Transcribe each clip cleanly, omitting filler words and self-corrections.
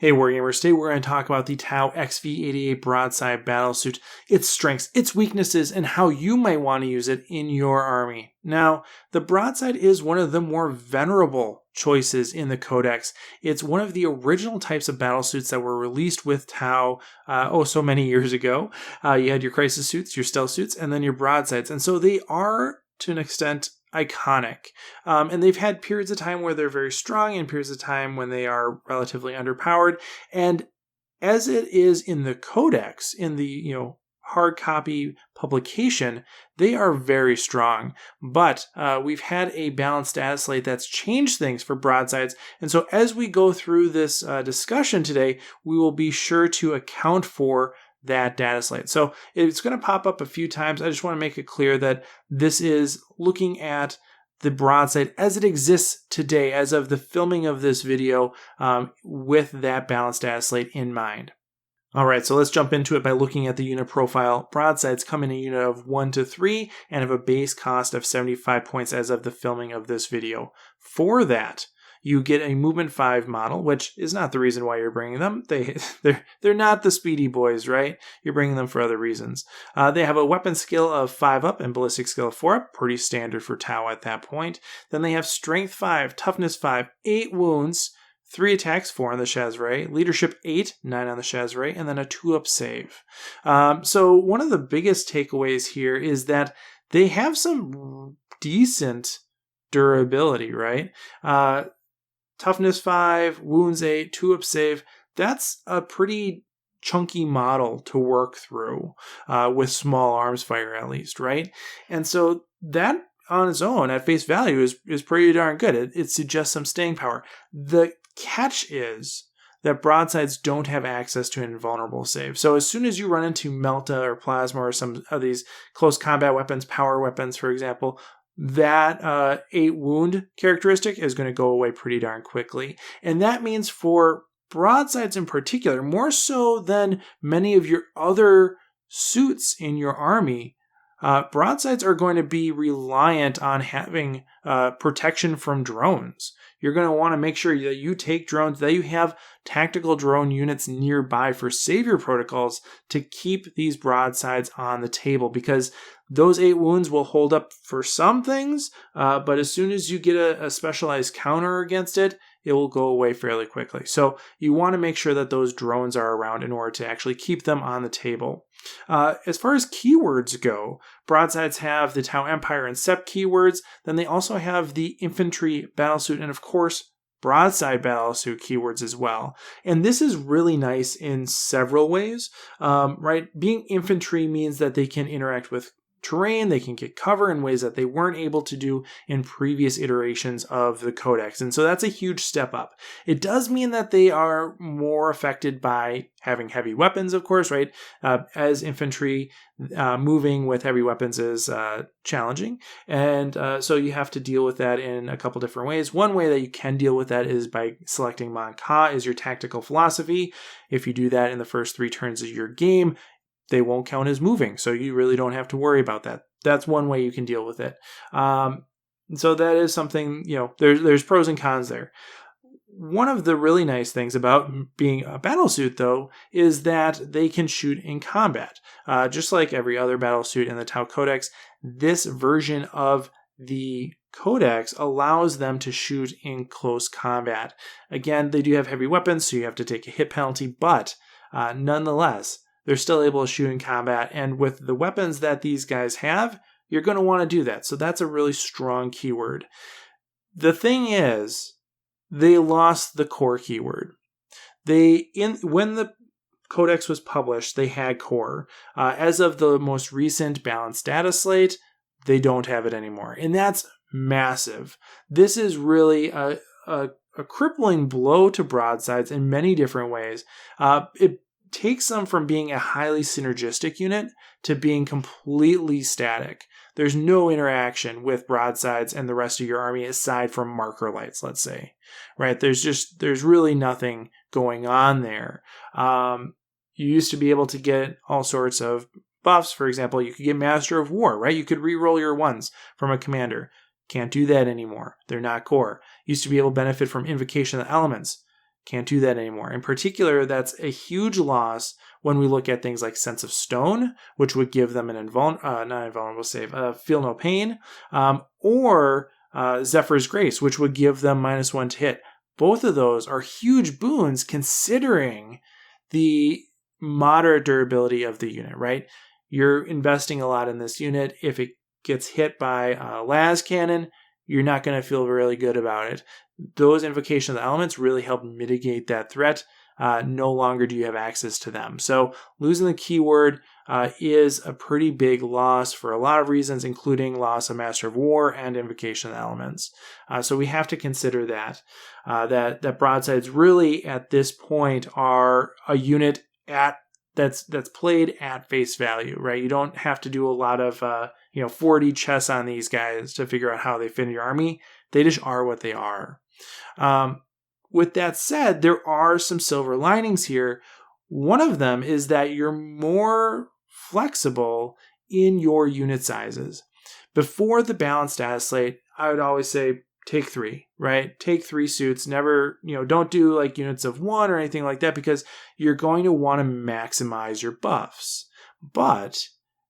Hey Wargamers, today we're going to talk about the Tau XV88 Broadside Battlesuit, its strengths, its weaknesses, and how you might want to use it in your army. Now, the Broadside is one of the more venerable choices in the Codex. It's one of the original types of battlesuits that were released with Tau so many years ago. You had your crisis suits, your stealth suits, and then your broadsides. And so they are, to an extent, iconic. And they've had periods of time where they're very strong and periods of time when they are relatively underpowered. And as it is in the Codex, in the hard copy publication, they are very strong. But we've had a balanced data slate that's changed things for broadsides. And so as we go through this discussion today, we will be sure to account for that data slate. So it's going to pop up a few times. I just want to make it clear that this is looking at the broadside as it exists today, as of the filming of this video, with that balanced data slate in mind. All right, so let's jump into it by looking at the unit profile. Broadsides come in a unit of 1 to 3 and have a base cost of 75 points as of the filming of this video. For that, you get a Movement 5 model, which is not the reason why you're bringing them. They're not the speedy boys, right? You're bringing them for other reasons. They have a weapon skill of 5 up and ballistic skill of 4 up, pretty standard for Tau at that point. Then they have Strength 5, Toughness 5, 8 wounds, 3 attacks, 4 on the Chazray, Leadership 8, 9 on the Chazray, and then a 2-up save. So one of the biggest takeaways here is that they have some decent durability, right? Toughness 5, wounds 8, 2-up save. That's a pretty chunky model to work through with small arms fire at least, right? And so that on its own at face value is pretty darn good. It suggests some staying power. The catch is that broadsides don't have access to an invulnerable save. So as soon as you run into Melta or Plasma or some of these close combat weapons, power weapons, for example, that 8 wound characteristic is going to go away pretty darn quickly. And that means for broadsides in particular, more so than many of your other suits in your army, broadsides are going to be reliant on having protection from drones. You're going to want to make sure that you take drones, that you have tactical drone units nearby for savior protocols to keep these broadsides on the table, because those 8 wounds will hold up for some things, but as soon as you get a specialized counter against it, it will go away fairly quickly. So you want to make sure that those drones are around in order to actually keep them on the table. As far as keywords go, broadsides have the Tau Empire and Sept keywords. Then they also have the infantry battlesuit and, of course, broadside battlesuit keywords as well. And this is really nice in several ways, right? Being infantry means that they can interact with terrain, they can get cover in ways that they weren't able to do in previous iterations of the Codex. And so that's a huge step up. It does mean that they are more affected by having heavy weapons, of course, right? As infantry, moving with heavy weapons is challenging. And so you have to deal with that in a couple different ways. One way that you can deal with that is by selecting Mon Ka as your tactical philosophy. If you do that in the first 3 turns of your game, they won't count as moving, so you really don't have to worry about that. That's one way you can deal with it. So that is something, there's pros and cons there. One of the really nice things about being a battlesuit, though, is that they can shoot in combat. Just like every other battlesuit in the Tau Codex, this version of the Codex allows them to shoot in close combat. Again, they do have heavy weapons, so you have to take a hit penalty, but nonetheless, they're still able to shoot in combat. And with the weapons that these guys have, you're going to want to do that. So that's a really strong keyword. The thing is, they lost the core keyword. When the Codex was published, they had core. As of the most recent balanced data slate, they don't have it anymore. And that's massive. This is really a crippling blow to broadsides in many different ways. It takes them from being a highly synergistic unit to being completely static. There's no interaction with broadsides and the rest of your army aside from marker lights, let's say, right? There's really nothing going on there. You used to be able to get all sorts of buffs. For example, you could get Master of War, right? You could re-roll your ones from a commander. Can't do that anymore. They're not core. Used to be able to benefit from Invocation of the Elements. Can't do that anymore. In particular, that's a huge loss when we look at things like Sense of Stone, which would give them an not invulnerable save, Feel No Pain, or Zephyr's Grace, which would give them -1 to hit. Both of those are huge boons considering the moderate durability of the unit, right? You're investing a lot in this unit. If it gets hit by a las cannon, you're not going to feel really good about it. Those Invocation of the Elements really help mitigate that threat. No longer do you have access to them. So losing the keyword is a pretty big loss for a lot of reasons, including loss of Master of War and Invocation of the Elements. So we have to consider that. That broadsides really at this point are a unit that's played at face value, right? You don't have to do a lot of 4D chess on these guys to figure out how they fit in your army. They just are what they are. With that said, there are some silver linings here. One of them is that you're more flexible in your unit sizes. Before the balanced dataslate, I would always say take 3, right? Take 3 suits. Never, don't do like units of 1 or anything like that because you're going to want to maximize your buffs. But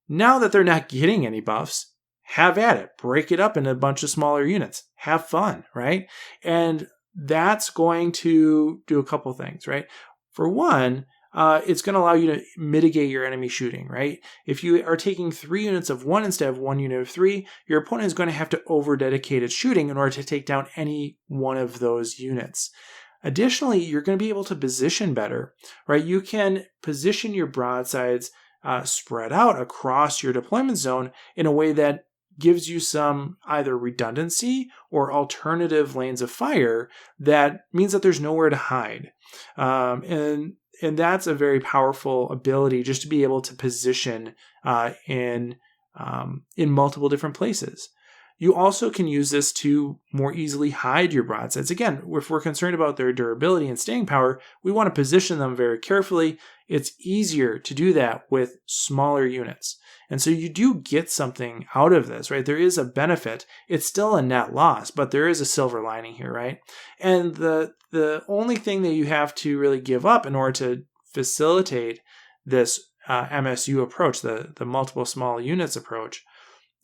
now that they're not getting any buffs, have at it. Break it up into a bunch of smaller units. Have fun, right? And that's going to do a couple things, right? For one, it's going to allow you to mitigate your enemy shooting, right? If you are taking 3 units of 1 instead of 1 unit of 3, your opponent is going to have to over-dedicate its shooting in order to take down any one of those units. Additionally, you're going to be able to position better, right? You can position your broadsides spread out across your deployment zone in a way that gives you some either redundancy or alternative lanes of fire that means that there's nowhere to hide. And that's a very powerful ability just to be able to position in multiple different places. You also can use this to more easily hide your broadsides. Again, if we're concerned about their durability and staying power, we want to position them very carefully. It's easier to do that with smaller units. And so you do get something out of this, right? There is a benefit. It's still a net loss, but there is a silver lining here, right? And the only thing that you have to really give up in order to facilitate this MSU approach, the multiple small units approach,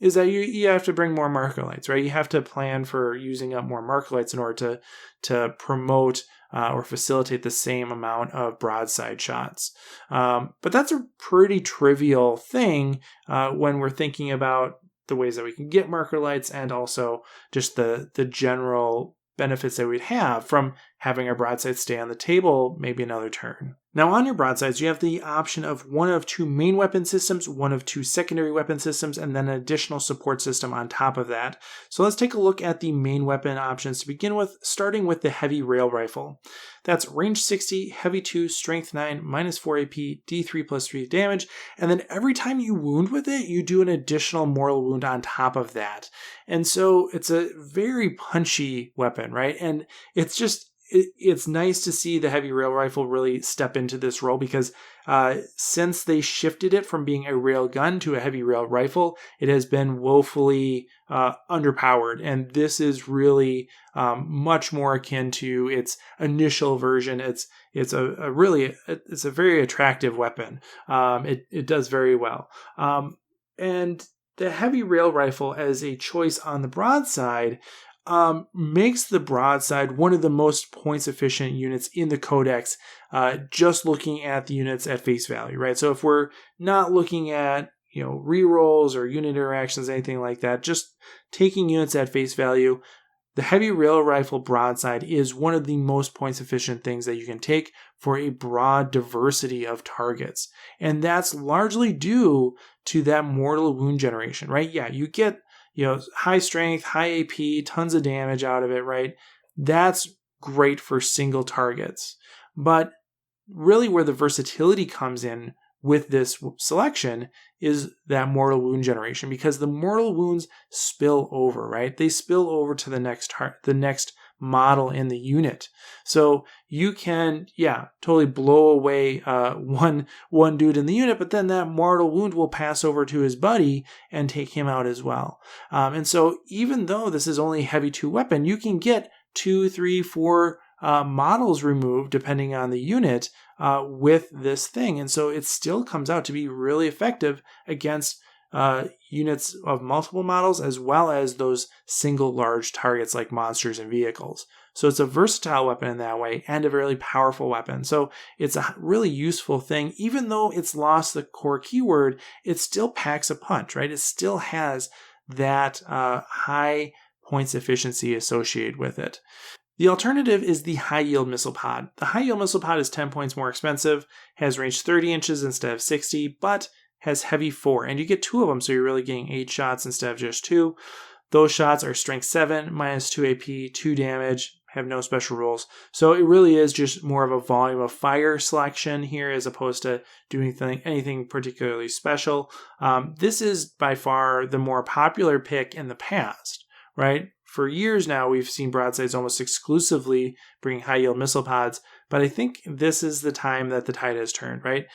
is that you have to bring more marker lights, right? You have to plan for using up more marker lights in order to promote or facilitate the same amount of broadside shots. But that's a pretty trivial thing when we're thinking about the ways that we can get marker lights and also just the general benefits that we'd have from having our broadsides stay on the table maybe another turn. Now on your broadsides, you have the option of one of 2 main weapon systems, one of 2 secondary weapon systems, and then an additional support system on top of that. So let's take a look at the main weapon options to begin with, starting with the heavy rail rifle. That's range 60, heavy 2, strength 9, -4 AP, D3+3 damage, and then every time you wound with it, you do an additional mortal wound on top of that. And so it's a very punchy weapon, right? And it's nice to see the heavy rail rifle really step into this role because since they shifted it from being a rail gun to a heavy rail rifle, it has been woefully underpowered. And this is really much more akin to its initial version. It's a very attractive weapon. It does very well. And the heavy rail rifle as a choice on the broadside makes the broadside one of the most points efficient units in the Codex, just looking at the units at face value, right? So if we're not looking at, rerolls or unit interactions, anything like that, just taking units at face value, the heavy rail rifle broadside is one of the most points efficient things that you can take for a broad diversity of targets. And that's largely due to that mortal wound generation, right? Yeah, you get high strength, high AP, tons of damage out of it, right? That's great for single targets. But really where the versatility comes in with this selection is that mortal wound generation, because the mortal wounds spill over, right? They spill over to the next model in the unit. So you can, totally blow away one dude in the unit, but then that mortal wound will pass over to his buddy and take him out as well. And so even though this is only a heavy 2 weapon, you can get 2, 3, 4 models removed depending on the unit with this thing. And so it still comes out to be really effective against units of multiple models, as well as those single large targets like monsters and vehicles. So it's a versatile weapon in that way and a really powerful weapon. So it's a really useful thing. Even though it's lost the core keyword, it still packs a punch, right? It still has that high points efficiency associated with it. The alternative is the high yield missile pod. The high yield missile pod is 10 points more expensive, has range 30 inches instead of 60, but has heavy 4, and you get 2 of them, so you're really getting 8 shots instead of just 2. Those shots are strength 7, minus 2 AP, 2 damage, have no special rules. So it really is just more of a volume of fire selection here as opposed to doing anything particularly special. This is by far the more popular pick in the past, right? For years now, we've seen broadsides almost exclusively bring high yield missile pods, but I think this is the time that the tide has turned, right?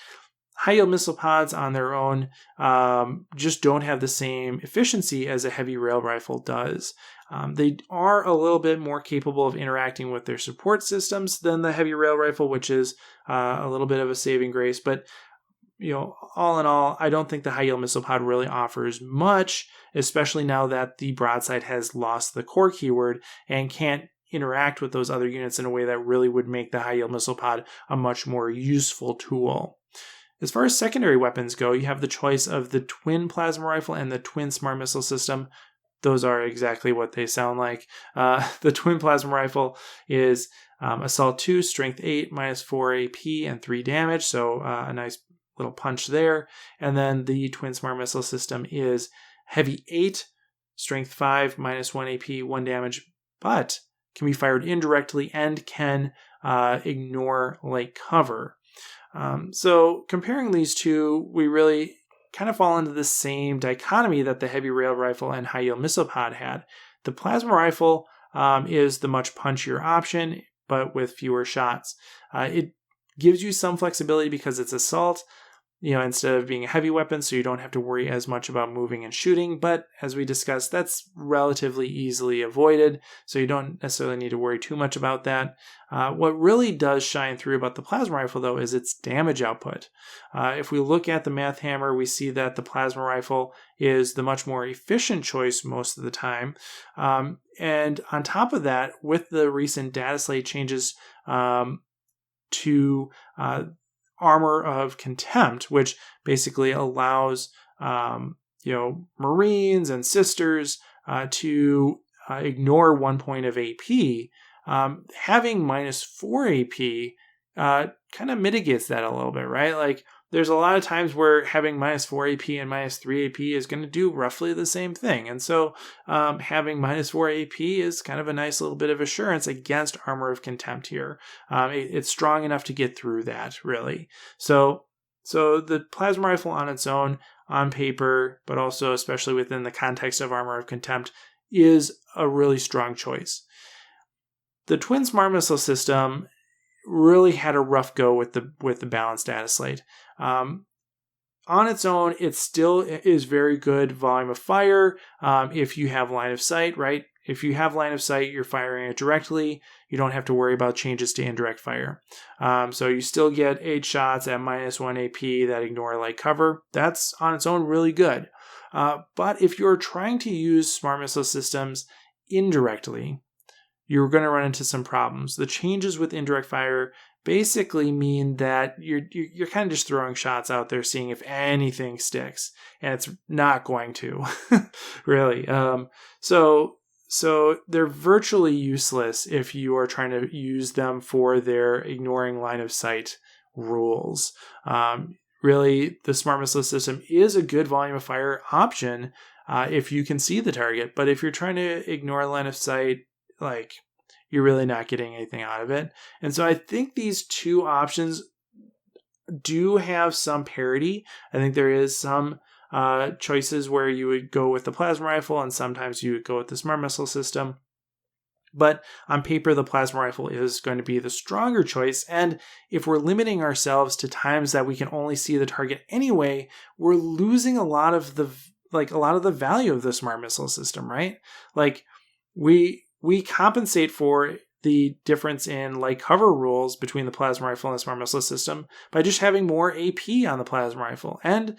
High yield missile pods on their own just don't have the same efficiency as a heavy rail rifle does. They are a little bit more capable of interacting with their support systems than the heavy rail rifle, which is a little bit of a saving grace. But all in all, I don't think the high yield missile pod really offers much, especially now that the broadside has lost the core keyword and can't interact with those other units in a way that really would make the high yield missile pod a much more useful tool. As far as secondary weapons go, you have the choice of the twin plasma rifle and the twin smart missile system. Those are exactly what they sound like. The twin plasma rifle is Assault 2, Strength 8, minus 4 AP, and 3 damage, so a nice little punch there. And then the twin smart missile system is Heavy 8, Strength 5, minus 1 AP, 1 damage, but can be fired indirectly and can ignore light cover. So comparing these two, we really kind of fall into the same dichotomy that the heavy rail rifle and high yield missile pod had. The plasma rifle is the much punchier option, but with fewer shots. It gives you some flexibility because it's assault, instead of being a heavy weapon, so you don't have to worry as much about moving and shooting. But as we discussed, that's relatively easily avoided, so you don't necessarily need to worry too much about that. What really does shine through about the plasma rifle, though, is its damage output. If we look at the math hammer, we see that the plasma rifle is the much more efficient choice most of the time. And on top of that, with the recent dataslate changes to Armor of Contempt, which basically allows Marines and Sisters to ignore 1 point of AP, having minus 4 AP kind of mitigates that a little bit, right? Like, there's a lot of times where having minus 4 AP and minus 3 AP is going to do roughly the same thing. And so having minus 4 AP is kind of a nice little bit of assurance against Armor of Contempt here. It's strong enough to get through that, really. So the plasma rifle on its own, on paper, but also especially within the context of Armor of Contempt, is a really strong choice. The twin smart missile system really had a rough go with the balanced data slate. On its own, it still is very good volume of fire if you have line of sight, right? If you have line of sight, you're firing it directly. You don't have to worry about changes to indirect fire. So you still get 8 shots at minus 1 AP that ignore light cover. That's on its own really good. But if you're trying to use smart missile systems indirectly, you're going to run into some problems. The changes with indirect fire basically mean that you're kind of just throwing shots out there, seeing if anything sticks, and it's not going to, really. So they're virtually useless if you are trying to use them for their ignoring line of sight rules. Really, the smart missile system is a good volume of fire option if you can see the target, but if you're trying to ignore line of sight, you're really not getting anything out of it. And so I think these two options do have some parity. I think there is some choices where you would go with the plasma rifle and sometimes you would go with the smart missile system. But on paper, the plasma rifle is going to be the stronger choice. And if we're limiting ourselves to times that we can only see the target anyway, we're losing a lot of the value of the smart missile system, right? We compensate for the difference in light cover rules between the plasma rifle and the smart missile system by just having more AP on the plasma rifle. And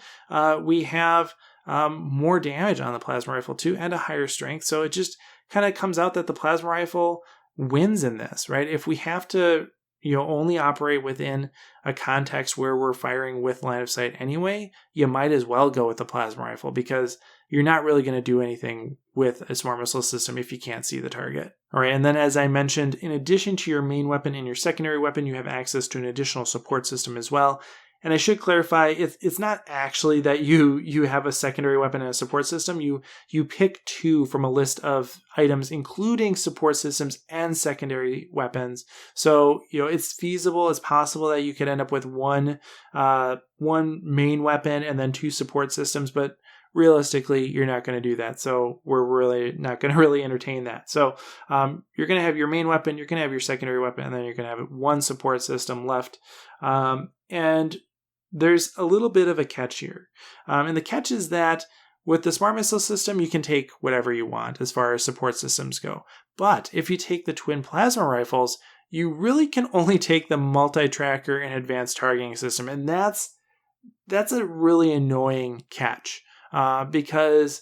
we have more damage on the plasma rifle too, and a higher strength. So it just kind of comes out that the plasma rifle wins in this, right? If we have to, only operate within a context where we're firing with line of sight anyway, you might as well go with the plasma rifle, because you're not really going to do anything with a smart missile system if you can't see the target. All right, and then as I mentioned, in addition to your main weapon and your secondary weapon, you have access to an additional support system as well. And I should clarify, it's not actually that you have a secondary weapon and a support system. You pick two from a list of items, including support systems and secondary weapons. So, it's feasible, it's possible that you could end up with one main weapon and then two support systems, but realistically, you're not going to do that. So we're really not going to really entertain that. So you're going to have your main weapon, you're going to have your secondary weapon, and then you're going to have one support system left. And there's a little bit of a catch here. And the catch is that with the smart missile system, you can take whatever you want as far as support systems go. But if you take the twin plasma rifles, you really can only take the multi-tracker and advanced targeting system. And that's a really annoying catch. Because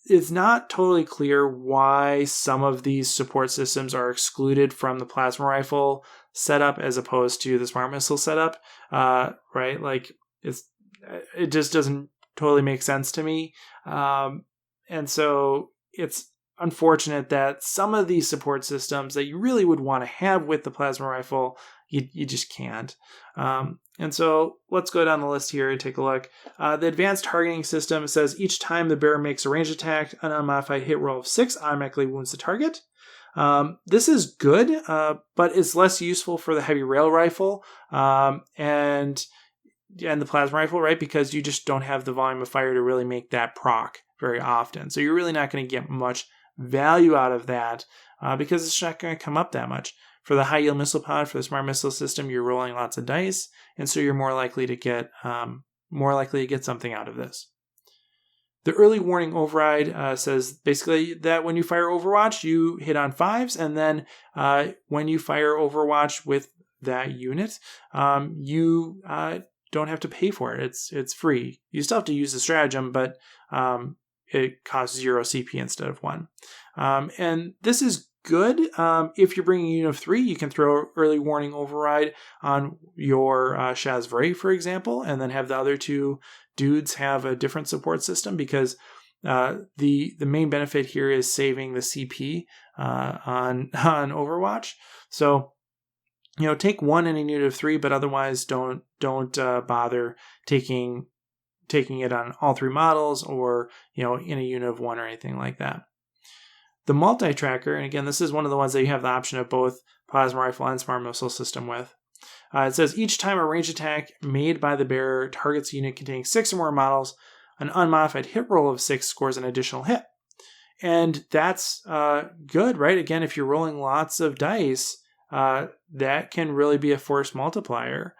it's not totally clear why some of these support systems are excluded from the plasma rifle setup as opposed to the smart missile setup, right? Like it just doesn't totally make sense to me. And so it's unfortunate that some of these support systems that you really would want to have with the plasma rifle, you just can't. And so let's go down the list here and take a look. The advanced targeting system says each time the bearer makes a ranged attack, an unmodified hit roll of 6 automatically wounds the target. This is good, but it's less useful for the heavy rail rifle and the plasma rifle, right? Because you just don't have the volume of fire to really make that proc very often. So you're really not going to get much value out of that because it's not going to come up that much. For the high yield missile pod, for the smart missile system, you're rolling lots of dice, and so you're more likely to get something out of this. The early warning override says basically that when you fire Overwatch, you hit on 5s, and then when you fire Overwatch with that unit, you don't have to pay for it. It's free. You still have to use the stratagem, but it costs 0 CP instead of 1. And this is good. If you're bringing a unit of 3, you can throw early warning override on your Shazvari, for example, and then have the other 2 dudes have a different support system, because the main benefit here is saving the CP on Overwatch. So take 1 in a unit of 3, but otherwise don't bother taking it on all 3 models or in a unit of 1 or anything like that. The multi-tracker, and again, this is one of the ones that you have the option of both plasma rifle and smart missile system with. It says each time a ranged attack made by the bearer targets a unit containing 6 or more models, an unmodified hit roll of 6 scores an additional hit. And that's good, right? Again, if you're rolling lots of dice, that can really be a force multiplier.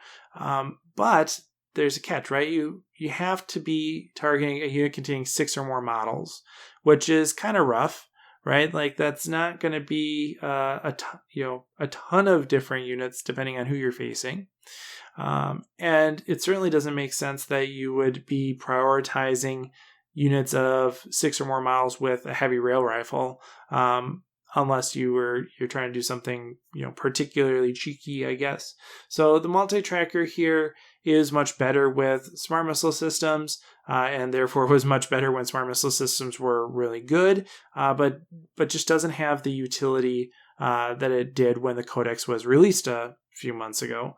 But there's a catch, right? You have to be targeting a unit containing 6 or more models, which is kind of rough. Right? Like that's not going to be a ton of different units depending on who you're facing. And it certainly doesn't make sense that you would be prioritizing units of 6 or more models with a heavy rail rifle, unless you're trying to do something, particularly cheeky, I guess. So the multi-tracker here is much better with smart missile systems, and therefore was much better when smart missile systems were really good, but just doesn't have the utility that it did when the Codex was released a few months ago.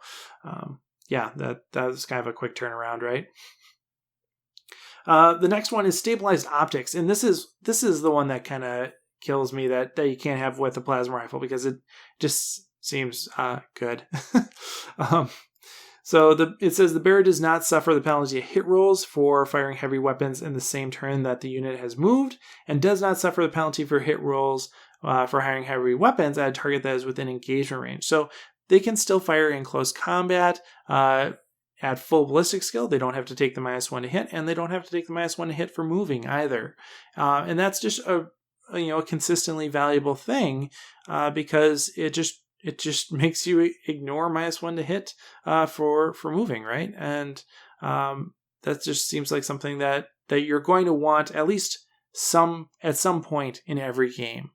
That was kind of a quick turnaround, right? The next one is stabilized optics, and this is the one that kind of kills me that you can't have with a plasma rifle, because it just seems good. So it says the bearer does not suffer the penalty of hit rolls for firing heavy weapons in the same turn that the unit has moved, and does not suffer the penalty for hit rolls for firing heavy weapons at a target that is within engagement range. So they can still fire in close combat at full ballistic skill. They don't have to take the -1 to hit, and they don't have to take the -1 to hit for moving either. And that's just a consistently valuable thing because it just it just makes you ignore -1 to hit for moving, right? And that just seems like something that you're going to want at least at some point in every game.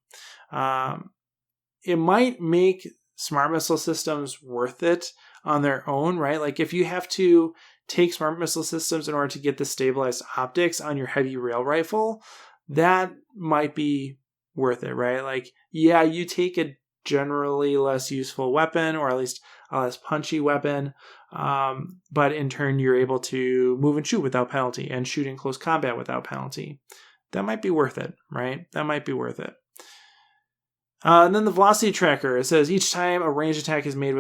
It might make smart missile systems worth it on their own, right? Like if you have to take smart missile systems in order to get the stabilized optics on your heavy rail rifle, that might be worth it, right? Like, yeah, you take a generally less useful weapon, or at least a less punchy weapon, but in turn you're able to move and shoot without penalty and shoot in close combat without penalty. That might be worth it, right? That might be worth it. And then the velocity tracker, it says each time a ranged attack is made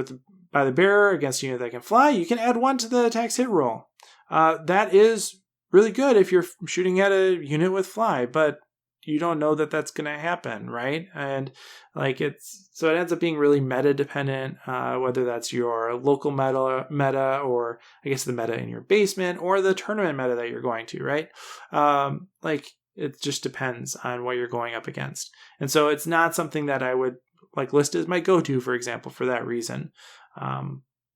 by the bearer against a unit that can fly, you can add 1 to the attack's hit roll. That is really good if you're shooting at a unit with fly, but you don't know that that's going to happen, right? And like it ends up being really meta dependent, whether that's your local meta, or I guess the meta in your basement, or the tournament meta that you're going to, right? It just depends on what you're going up against. And so it's not something that I would like list as my go-to, for example, for that reason.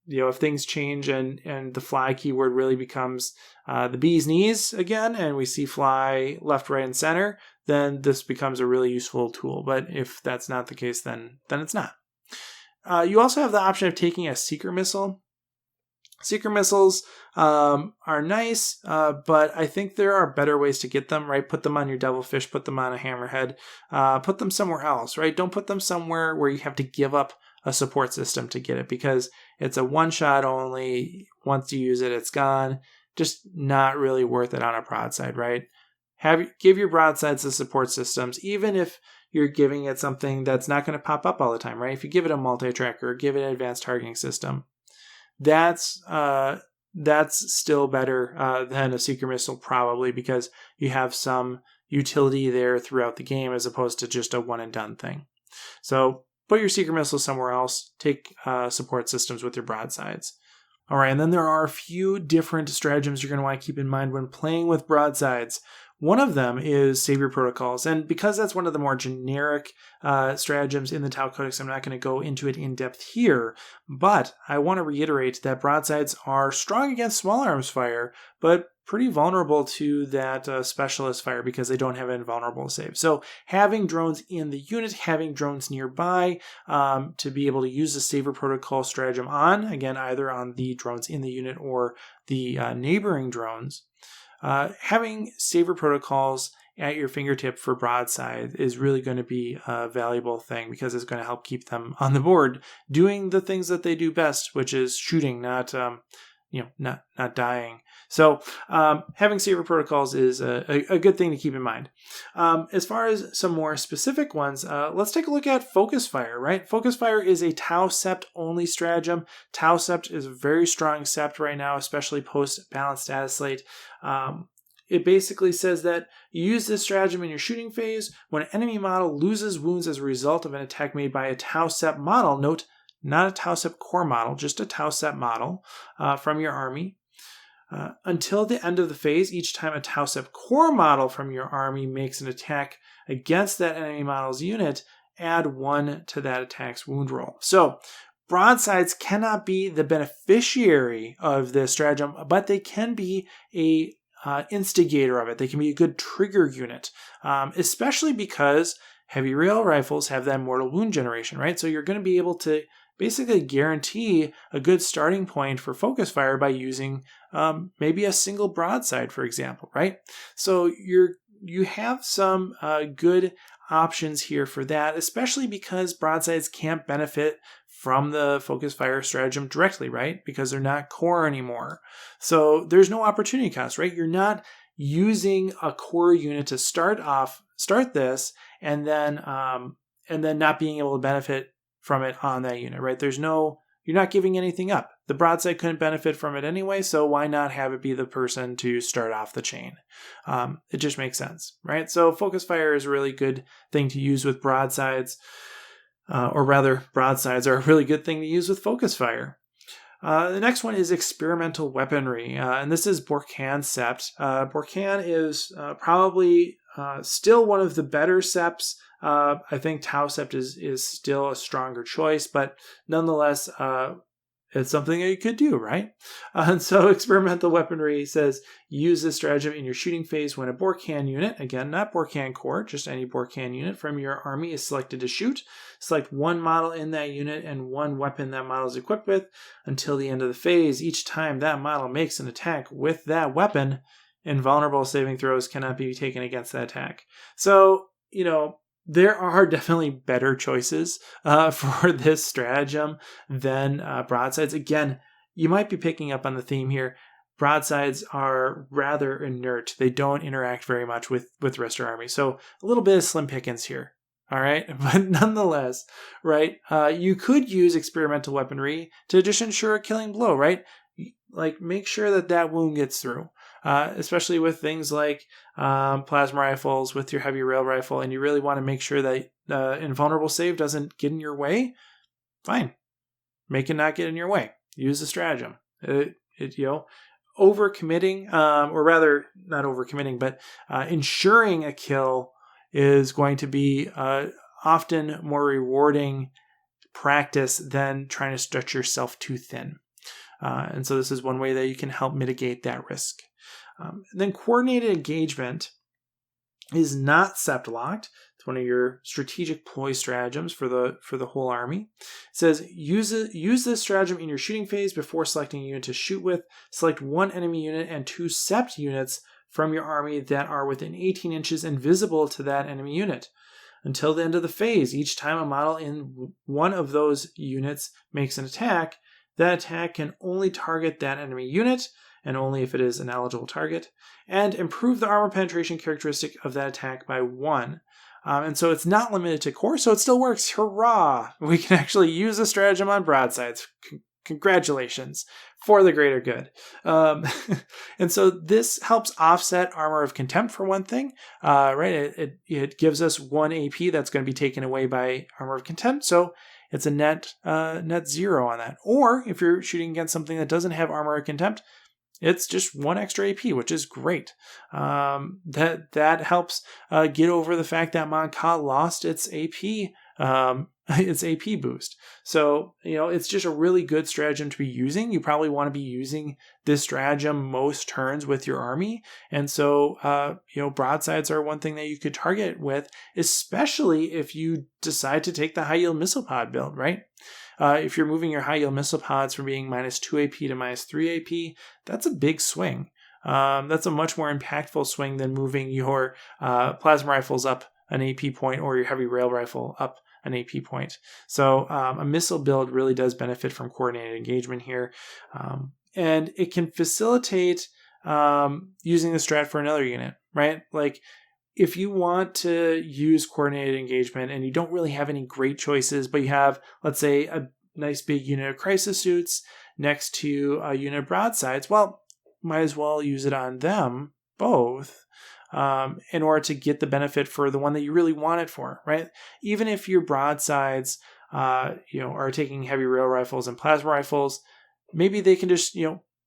If things change and the fly keyword really becomes the bee's knees again, and we see fly left, right, and center, then this becomes a really useful tool. But if that's not the case, then it's not. You also have the option of taking a seeker missile. Seeker missiles are nice, but I think there are better ways to get them, right? Put them on your devilfish, put them on a hammerhead, put them somewhere else, right? Don't put them somewhere where you have to give up a support system to get it, because it's a one-shot only. Once you use it, it's gone. Just not really worth it on a broadside, right? Give your broadsides the support systems, even if you're giving it something that's not going to pop up all the time, right? If you give it a multi-tracker, give it an advanced targeting system, that's still better than a seeker missile, probably, because you have some utility there throughout the game as opposed to just a one and done thing. So put your seeker missile somewhere else. Take support systems with your broadsides. All right, and then there are a few different stratagems you're going to want to keep in mind when playing with broadsides. One of them is savior protocols, and because that's one of the more generic stratagems in the Tau Codex, I'm not going to go into it in depth here, but I want to reiterate that broadsides are strong against small arms fire, but pretty vulnerable to that specialist fire because they don't have invulnerable save. So having drones in the unit, having drones nearby to be able to use the savior protocol stratagem on, again, either on the drones in the unit or the neighboring drones, having savior protocols at your fingertip for broadside is really going to be a valuable thing, because it's going to help keep them on the board doing the things that they do best, which is shooting, not dying. So having savior protocols is a good thing to keep in mind. As far as some more specific ones, let's take a look at focus fire, right? Focus fire is a Tau Sept only stratagem. Tau Sept is a very strong Sept right now, especially post balanced dataslate. It basically says that you use this stratagem in your shooting phase when an enemy model loses wounds as a result of an attack made by a Tau Sept model. Note, not a Tau Sept core model, just a Tau Sept model from your army. Until the end of the phase, each time a Tau Sept core model from your army makes an attack against that enemy model's unit, add 1 to that attack's wound roll. So broadsides cannot be the beneficiary of this stratagem, but they can be a instigator of it. They can be a good trigger unit, especially because heavy rail rifles have that mortal wound generation, right? So you're going to be able to basically guarantee a good starting point for focus fire by using maybe a single broadside, for example, right? So you have some good options here for that, especially because broadsides can't benefit from the focus fire stratagem directly, right? Because they're not core anymore. So there's no opportunity cost, right? You're not using a core unit to start this and then not being able to benefit from it on that unit, right? You're not giving anything up. The broadside couldn't benefit from it anyway, so why not have it be the person to start off the chain? It just makes sense, right? So focus fire is a really good thing to use with broadsides, or rather, broadsides are a really good thing to use with focus fire. The next one is experimental weaponry, and this is Borkan Sept. Borkan is probably still one of the better Septs I think Tau Sept is still a stronger choice, but nonetheless, it's something that you could do, right? And so experimental weaponry says, use this stratagem in your shooting phase when a Borcan unit, again, not Borcan Corps, just any Borcan unit from your army is selected to shoot. Select one model in that unit and one weapon that model is equipped with until the end of the phase. Each time that model makes an attack with that weapon, invulnerable saving throws cannot be taken against that attack. So, there are definitely better choices for this stratagem than broadsides. Again, you might be picking up on the theme here. Broadsides are rather inert. They don't interact very much with the rest of your army. So a little bit of slim pickings here. All right. But nonetheless, right, you could use experimental weaponry to just ensure a killing blow, right? Like make sure that wound gets through. Especially with things like plasma rifles with your heavy rail rifle, and you really want to make sure that invulnerable save doesn't get in your way, fine. Make it not get in your way. Use the stratagem. Overcommitting, or rather not overcommitting, but ensuring a kill is going to be often more rewarding practice than trying to stretch yourself too thin. And so this is one way that you can help mitigate that risk. Then coordinated engagement is not sept locked. It's one of your strategic ploy stratagems for the whole army. It says use this stratagem in your shooting phase before selecting a unit to shoot with. Select one enemy unit and 2 sept units from your army that are within 18 inches and visible to that enemy unit. Until the end of the phase, each time a model in one of those units makes an attack, that attack can only target that enemy unit, and only if it is an eligible target, and improve the armor penetration characteristic of that attack by 1. And so it's not limited to core, so it still works. Hurrah! We can actually use a stratagem on broadsides. Congratulations, for the greater good. And so this helps offset Armor of Contempt for one thing, right? It gives us 1 AP that's going to be taken away by Armor of Contempt, so it's a net 0 on that. Or if you're shooting against something that doesn't have Armor of Contempt, it's just 1 extra AP, which is great. That helps get over the fact that Monka lost its AP boost. So, it's just a really good stratagem to be using. You probably want to be using this stratagem most turns with your army. And so, broadsides are one thing that you could target with, especially if you decide to take the high yield missile pod build, right? If you're moving your high yield missile pods from being -2 AP to -3 AP, that's a big swing. That's a much more impactful swing than moving your plasma rifles up an AP point or your heavy rail rifle up an AP point. So a missile build really does benefit from coordinated engagement here. And it can facilitate using the strat for another unit, right? Like if you want to use coordinated engagement and you don't really have any great choices, but you have, let's say, a nice big unit of crisis suits next to a unit of broadsides, well, might as well use it on them both in order to get the benefit for the one that you really want it for, right? Even if your broadsides, are taking heavy rail rifles and plasma rifles, maybe they can just,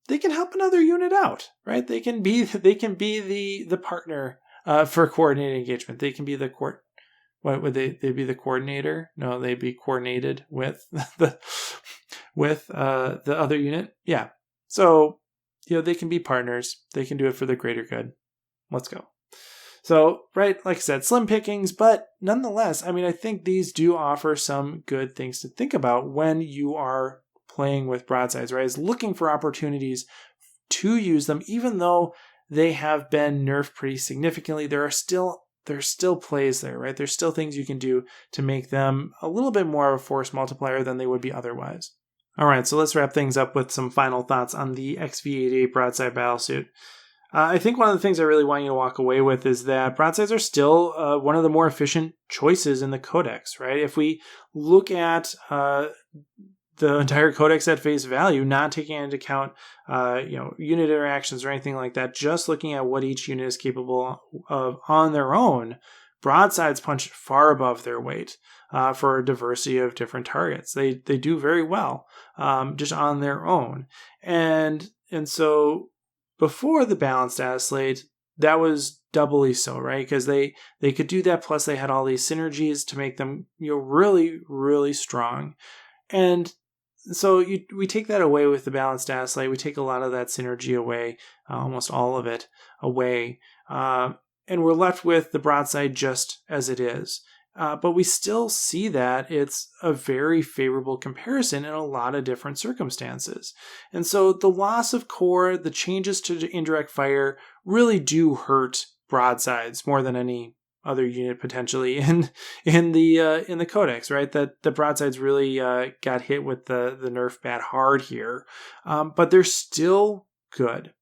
they can help another unit out, right? They can be the partner for coordinated engagement. They can be the what would they be the coordinator? No, they'd be coordinated with the other unit. Yeah. So, they can be partners. They can do it for the greater good. Let's go. So, right, like I said, slim pickings, but nonetheless, I think these do offer some good things to think about when you are playing with broadsides, right? Is looking for opportunities to use them, even though they have been nerfed pretty significantly. There's still plays there, right? There's still things you can do to make them a little bit more of a force multiplier than they would be otherwise. All right, so let's wrap things up with some final thoughts on the XV88 Broadside Battlesuit. I think one of the things I really want you to walk away with is that broadsides are still one of the more efficient choices in the Codex, right? If we look at the entire Codex at face value, not taking into account, unit interactions or anything like that, just looking at what each unit is capable of on their own, broadsides punch far above their weight for a diversity of different targets. They do very well just on their own. And so before the balanced data slate, that was doubly so, right? Because they could do that, plus they had all these synergies to make them, really, really strong. And so we take that away with the balanced dataslate. We take a lot of that synergy away, almost all of it away, and we're left with the broadside just as it is. But we still see that it's a very favorable comparison in a lot of different circumstances. And so the loss of core, the changes to indirect fire really do hurt broadsides more than any other unit potentially in the Codex, right? That the broadsides really got hit with the nerf bad hard here, but they're still good.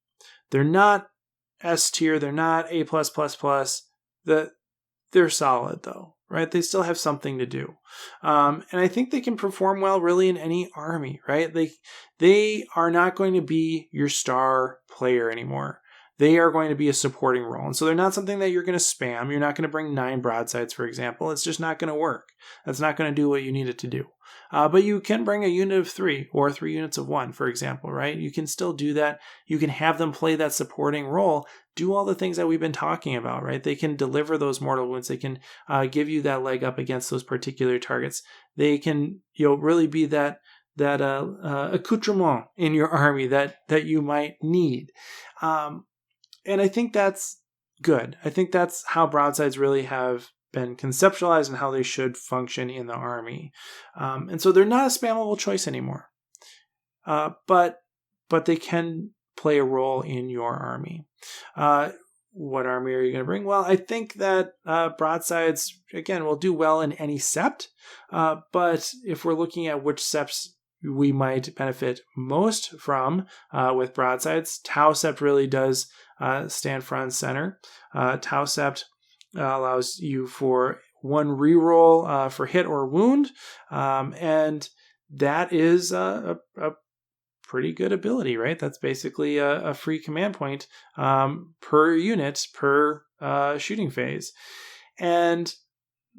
They're not S tier. They're not A+++. They're solid though, right? They still have something to do, and I think they can perform well really in any army, right? They are not going to be your star player anymore. They are going to be a supporting role. And so they're not something that you're going to spam. You're not going to bring 9 broadsides, for example. It's just not going to work. That's not going to do what you need it to do. But you can bring a unit of 3 or 3 units of 1, for example, right? You can still do that. You can have them play that supporting role, do all the things that we've been talking about, right? They can deliver those mortal wounds. They can give you that leg up against those particular targets. They can, really be that accoutrement in your army that you might need. And I think that's good. I think that's how broadsides really have been conceptualized and how they should function in the army. And so they're not a spammable choice anymore. But they can play a role in your army. What army are you going to bring? Well, I think that broadsides, again, will do well in any sept. But if we're looking at which septs we might benefit most from with broadsides, Tau sept really does stand front and center. Tau sept allows you for 1 reroll for hit or wound, and that is a pretty good ability, right? That's basically a free command point per unit per shooting phase. And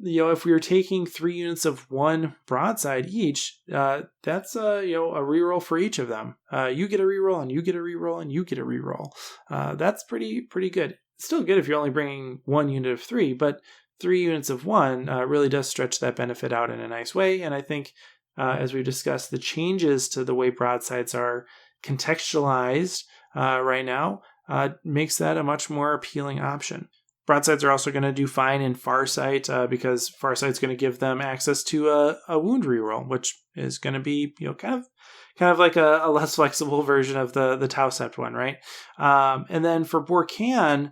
if we were taking 3 units of 1 broadside each, that's a reroll for each of them. You get a reroll, and you get a reroll, and you get a reroll. That's pretty good. It's still good if you're only bringing 1 unit of 3, but 3 units of 1 really does stretch that benefit out in a nice way. And I think, as we discussed, the changes to the way broadsides are contextualized right now makes that a much more appealing option. Broadsides are also going to do fine in Farsight because Farsight's going to give them access to a wound reroll, which is going to be kind of like a less flexible version of the Tau sept one, right? And then for Borcan's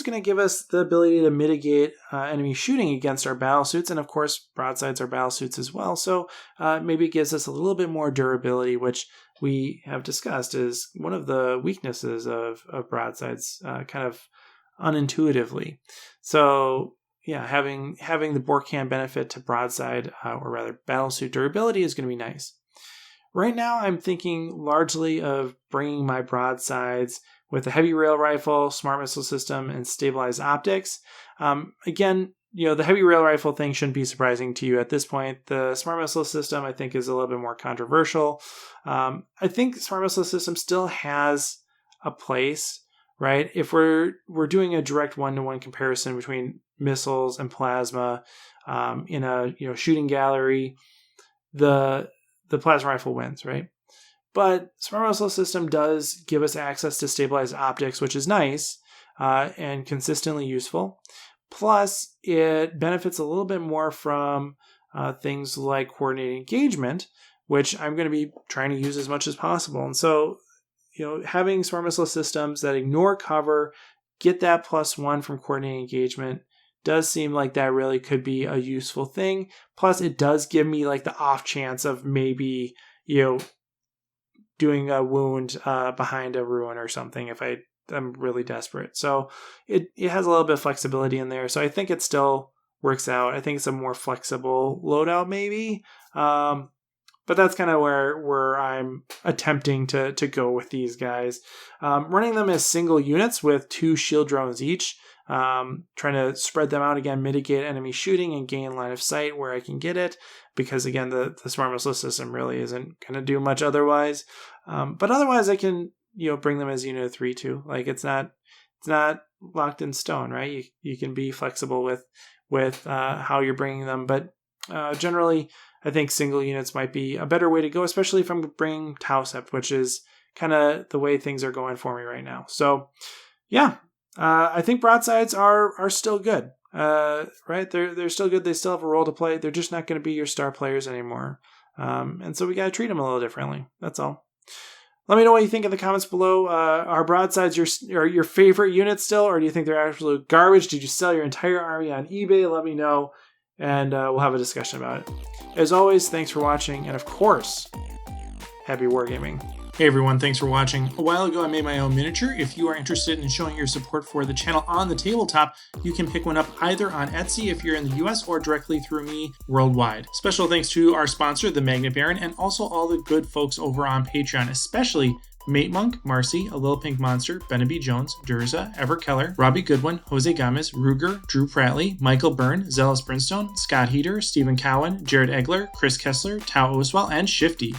going to give us the ability to mitigate enemy shooting against our battlesuits, and of course broadsides are battlesuits as well. So maybe it gives us a little bit more durability, which we have discussed is one of the weaknesses of broadsides, kind of unintuitively. So yeah, having the Borcan benefit to broadside, or rather battlesuit durability, is going to be nice. Right now, I'm thinking largely of bringing my broadsides with a heavy rail rifle, smart missile system, and stabilized optics. Again, the heavy rail rifle thing shouldn't be surprising to you at this point. The smart missile system, I think, is a little bit more controversial. I think smart missile system still has a place, right? If we're doing a direct 1-to-1 comparison between missiles and plasma in a shooting gallery, the plasma rifle wins, right? But smart missile system does give us access to stabilized optics, which is nice and consistently useful. Plus, it benefits a little bit more from things like coordinated engagement, which I'm going to be trying to use as much as possible. And so, having smart missile systems that ignore cover, get that +1 from coordinated engagement, does seem like that really could be a useful thing. Plus, it does give me like the off chance of maybe, doing a wound behind a ruin or something if I'm really desperate. So it has a little bit of flexibility in there. So I think it still works out. I think it's a more flexible loadout maybe. But that's kind of where I'm attempting to go with these guys. Running them as single units with 2 shield drones each. Trying to spread them out again, mitigate enemy shooting, and gain line of sight where I can get it. Because again, the smart missile system really isn't going to do much otherwise. But otherwise, I can bring them as unit of 3 too. Like it's not not locked in stone, right? You can be flexible with how you're bringing them, but generally, I think single units might be a better way to go, especially if I'm bringing Tau Sept, which is kind of the way things are going for me right now. So, yeah, I think broadsides are still good, right? They're still good. They still have a role to play. They're just not going to be your star players anymore. And so we got to treat them a little differently. That's all. Let me know what you think in the comments below. Are broadsides your favorite unit still, or do you think they're absolute garbage? Did you sell your entire army on eBay? Let me know, and we'll have a discussion about it. As always, thanks for watching, and of course, happy wargaming. Hey everyone, thanks for watching. A while ago I made my own miniature. If you are interested in showing your support for the channel on the tabletop, you can pick one up either on Etsy if you're in the US or directly through me worldwide. Special thanks to our sponsor, the Magnet Baron, and also all the good folks over on Patreon, especially Mate Monk, Marcy, A Little Pink Monster, Benaby Jones, Durza, Ever Keller, Robbie Goodwin, Jose Gomez, Ruger, Drew Pratley, Michael Byrne, Zealous Brimstone, Scott Heater, Stephen Cowan, Jared Egler, Chris Kessler, Tao Oswell, and Shifty.